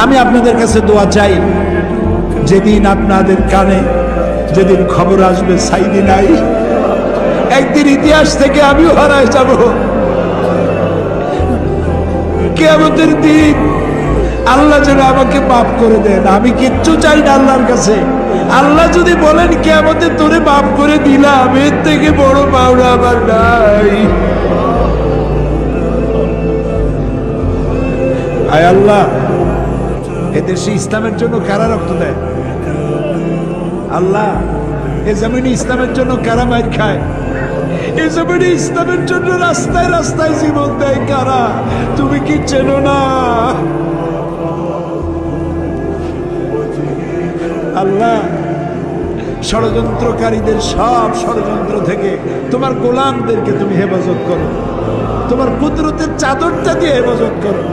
আমি আপনাদের কাছে দোয়া চাই, যেদিন আপনাদের কানে যেদিন খবর আসবে সাইদি নাই, একদিন ইতিহাস থেকে আমিও হারায় যাব। কিয়ামতের দিন আল্লাহ যেন আমাকে মাফ করে দেন। আমি কিচ্ছু চাই না আল্লাহর কাছে। আল্লাহ যদি বলেন কিয়ামতে তোরে মাফ করে দিলাম, এর থেকে বড় পাওনা আমার নাই। আয় আল্লাহ, এদেশে ইসলামের জন্য কারা রক্ত দেয়? আল্লাহ, এ জমিনে ইসলামের জন্য কারা মার খায়? এ জমিনে ইসলামের জন্য রাস্তায় রাস্তায় জীবন দেয় কারা? তুমি কি চেনো না? আল্লাহ, ষড়যন্ত্রকারীদের সব ষড়যন্ত্র থেকে তোমার গোলামদেরকে তুমি হেফাজত করো, তোমার কুদরতের চাদরটা দিয়ে হেফাজত করো।